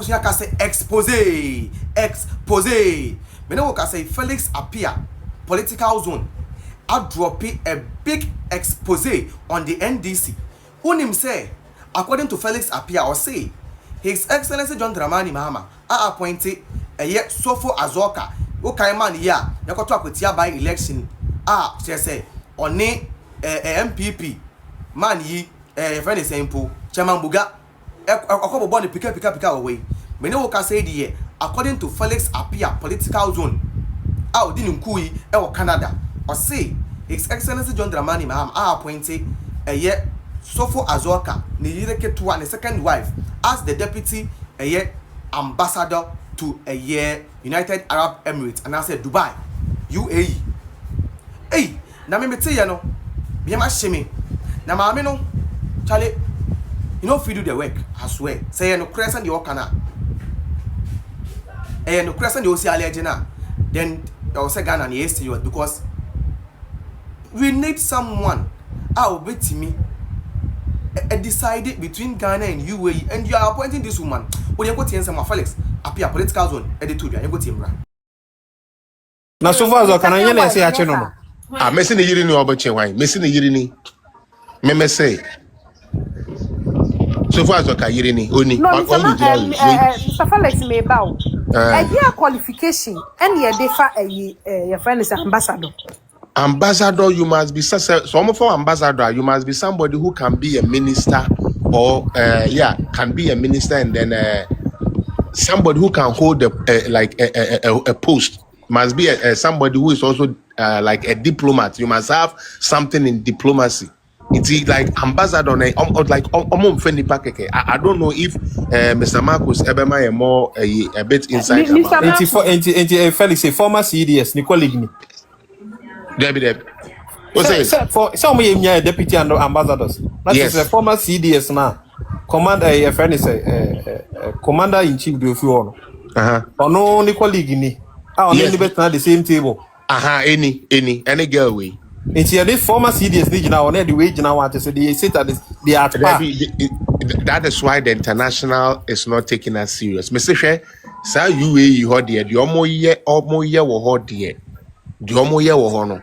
can say expose. Me can say Felix Appiah political zone. I drop a big expose on the NDC. Who him say, according to Felix Appiah, or say, His Excellency John Dramani Mahama appointed a yet Sofo Azorka. Who can man ya? You got talk with ya by election. She say on MPP man ye friend is simple. Chairman Buga. Okobo born the pika away. Me no can say the according to Felix Appiah political zone. Out in Nkui or Canada. Or say His Excellency John Dramani Mahama appointed a yet Sofo Azorka ni yireke to one second wife as the deputy a year ambassador to a year United Arab Emirates and I said Dubai UAE. Hey, na me tell you no, be ma shame. Na ma me no, Charlie, you know if you do the work, I swear. Say no crescent the okana. No crescent the osi allergena. Then I will say Ghana and yes to you because we need someone. I'll bet me. Decided between Ghana and UAE, and you are appointing this woman. When you go to some Felix Appiah political zone, edited you go to him. Now, so far as can I say, I know. I'm missing the year in your butcher wine, missing the year in me say. So far as I can hear only. No, Mr. Felix may bow. A year qualification, and ye defer your friend is ambassador. Ambassador, you must be some for ambassador. You must be somebody who can be a minister, or can be a minister, and then somebody who can hold a post. Must be somebody who is also like a diplomat. You must have something in diplomacy. It's like ambassador, like I don't know if Mr. Marcus Ebema more a bit inside. Felix, a former CDS, Nicole Igni. Debbie. For some deputy and ambassadors. That is a former CDS now. Commander, a friend is a commander in chief of you. Or no Nicole Igni. Only the same table. Any girl way. It's here this former CDS now on the wage now. So they sit at the art. That is why the international is not taking us serious. Mr. She, sir, UAE hodie, the omo ye wo hodie. The omo ye wo hono.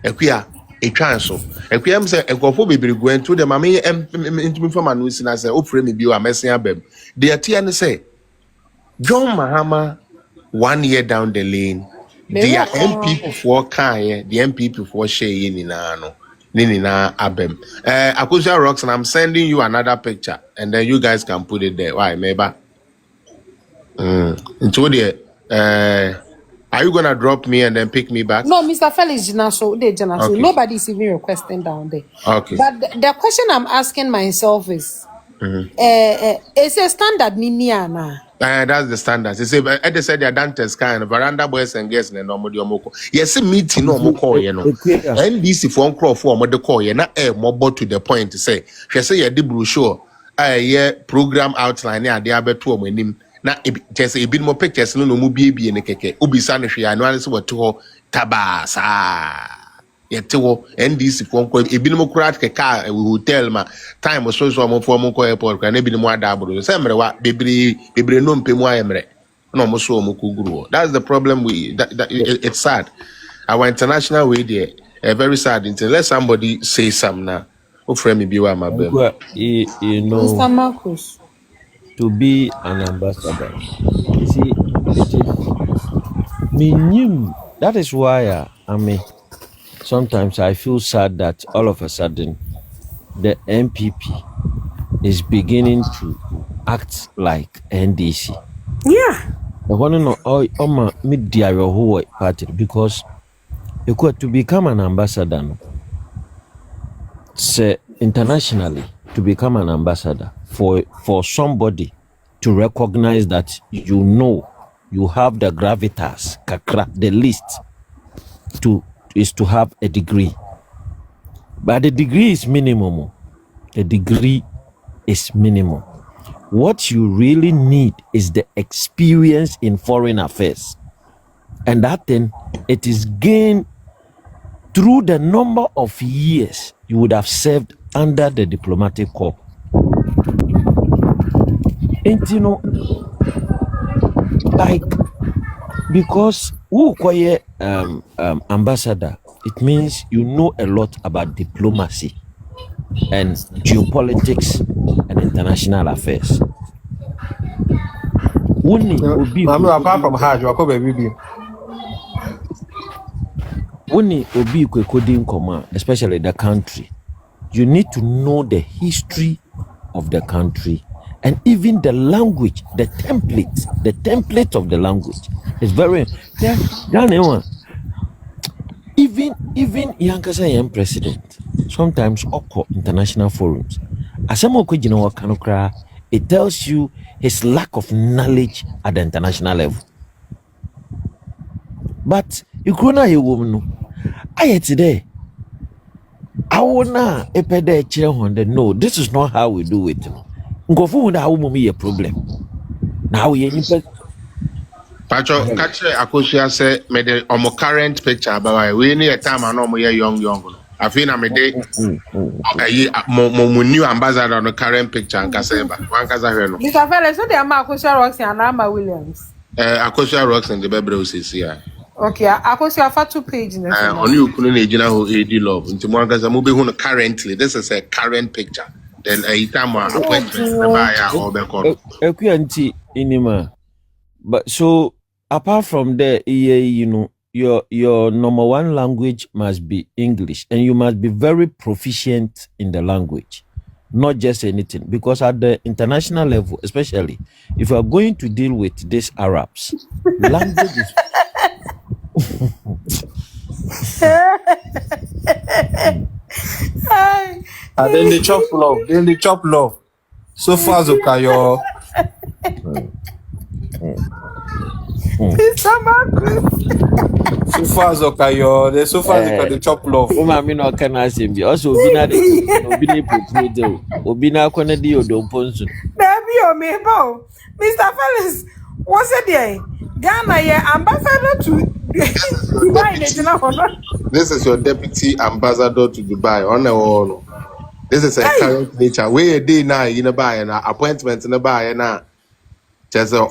Equia, a chance. Equiam say, a gofo baby going to the mammy into from an witness and say, oh, frame me, a messing up. The Atian say, John Mahama, 1 year down the lane. The MP for Kaya, the MP for Shay Ninano, Nina Abem. Akusha Rocks, and I'm sending you another picture, and then you guys can put it there. Why, maybe? Into the are you gonna drop me and then pick me back? No, Mr. Felix, okay. Nobody is even requesting down there. Okay. But the question I'm asking myself is, it's a standard Niniana. That's the standards. They say, they said they're Dante's kind of veranda boys and guests and no more. Yes, meeting no more call, you know. NBC phone call for the call, you're not more to the point to say, she say, a deep brochure, program outline, yeah, they are better when him. Now, just a bit more pictures, no more baby in the cake. Ubi Sanish, I know what to tabas. Yet, NDC phone call, a bit more crack car, we will tell ma time was so more for Moko airport, and maybe more double. Same what baby no pay more emre. No more so Mukuguru. That's the problem it's sad. Our international way there, very sad until let somebody say something now. Oh, friend, me be my baby. You know, Mr. Marcus. To be an ambassador, you see, that is why sometimes I feel sad that all of a sudden the MPP is beginning to act like NDC. Yeah. I want to know my media whole party because you got to become an ambassador. No? Say internationally to become an ambassador for somebody to recognize that you have the gravitas, the least is to have a degree. But the degree is minimum. The degree is minimum. What you really need is the experience in foreign affairs. And that then it is gained through the number of years you would have served under the diplomatic corps. And you know, like, because who quiet ambassador, it means you know a lot about diplomacy and geopolitics and international affairs. Apart from Hajj, Obi coding command, especially the country, you need to know the history of the country and even the language, the template of the language is very even Yankasa young president sometimes occur international forums. It tells you his lack of knowledge at the international level. But you couldn't hear woman. I today. I wanna no, this is not how we do it. Go for how a problem. Now we Pacho, catch Akosia say me the current picture about we need a time I know we young. I feel I'm a day mo new ambassador on the current picture and Kaseba. One Kasaheno. Mr. Felix, so they are Akosia Roxy and Amma Williams. Akosia Rocks and the Bebros is here. Okay, Akosia for 2 pages. On you couldn't AD love into one Kazamubi currently. This is a current picture. Then a time appointment the buyer or the inima. But so apart from there, you know, your number one language must be English, and you must be very proficient in the language, not just anything. Because at the international level, especially if you are going to deal with these Arabs, language is and then they chop love. So far, Azorka, your so far, they chop love. Umamino can ask him. Also, Obina Obina Kennedy or Domponson. There be your Mabel. Mr. Felix, what's it there? Ghana, yeah, ambassador to Dubai. This is your deputy ambassador to Dubai. On this is a current nature. Where a day now in a buy and appointment in a buy and now. Just a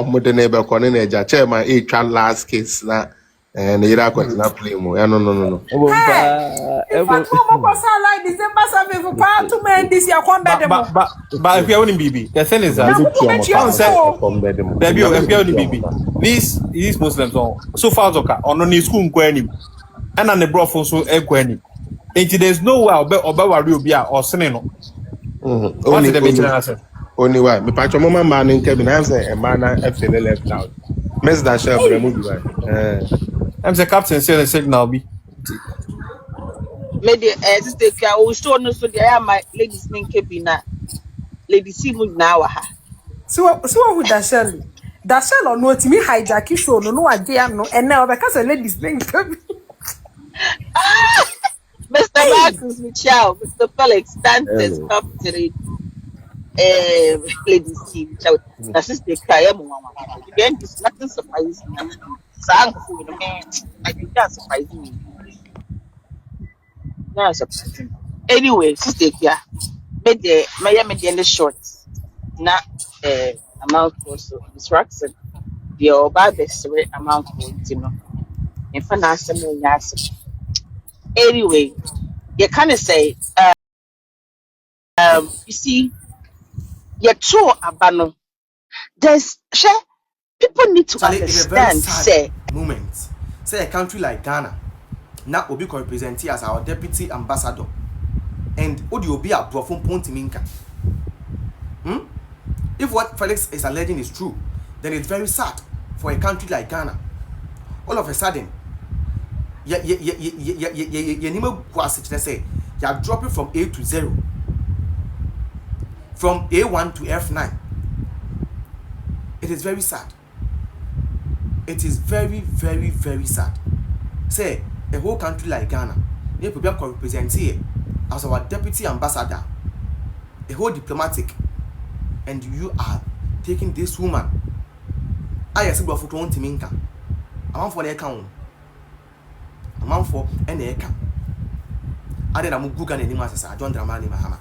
modern neighbor calling chairman a child last case now. And the Iraq was not playing more. No. If I come up like December 7 for part to men this year, come back. But if you're only BB, the thing is that these Muslims so far on only school going and on the bro for so equally. There's no way or Seneno. Only the answer. Only way. Me patch mama man in Kevin answer a man FL left out. Miss that share for the movie. I'm the captain saying the signal be. Lady sister I will show no so there my ladies name Kebina. Lady Simu now. So who Dashell? Dashell or no to me hijack you show no idea no and now because a lady's name Kebina. Mr. Marcus Michel, Mr. Felix Dantes Captain. Lady Steve, the sister Kayam, again, it's nothing surprising. I think that's surprising. That's surprising. Anyway, sister, yeah, made the Miami in the shorts, not amount also instruction. The over the amount for you know, in financial yes. Anyway, you kind of say, you see. Yet so abano. There's people need to understand. Say moment. Say a country like Ghana, now Obi can represent as our deputy ambassador, and Odi Obi a brofun pontiminka. If what Felix is alleging is true, then it's very sad for a country like Ghana. All of a sudden, you drop it from A to 0. From A1 to F9. It is very sad. It is very, very, very sad. Say, a whole country like Ghana, they could represent here as our deputy ambassador, a whole diplomatic, and you are taking this woman. I said, for 20 minka. A man for the account. A man for any account. I did a Mugugan and Nimas, John Dramani Mahama.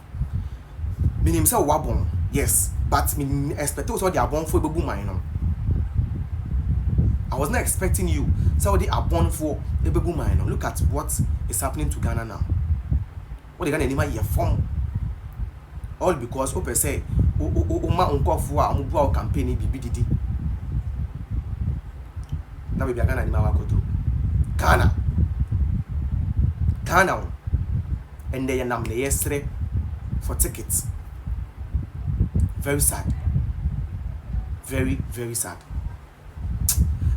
Meaning so wabon, Yes, but me expect also they are born for baby man. I was not expecting you. So they are born for a baby man. Look at what is happening to Ghana now. What they Ghana anymore here from? All because Ope say, ma unko for amubu campaign BBDD. Now we be Ghana anymore go to Ghana, and they are now yesterday for tickets. Very sad. Very, very sad.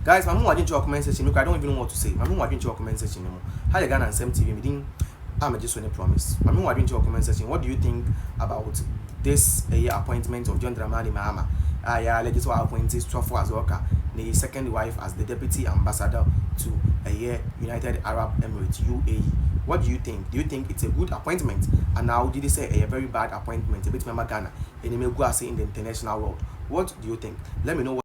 Guys, my mom watching your comment section. Look, I don't even know what to say. My mom watching your comment section anymore. How the Ghana and Sam TV meeting? I'm just on a promise. My mom watching your comment section. What do you think about this appointment of John Dramani Mahama? Legislative appointees for Azorka, the second wife as the deputy ambassador to United Arab Emirates (UAE). What do you think? Do you think it's a good appointment? And now did they say a very bad appointment? A bit Ghana and it may go in the international world. What do you think? Let me know.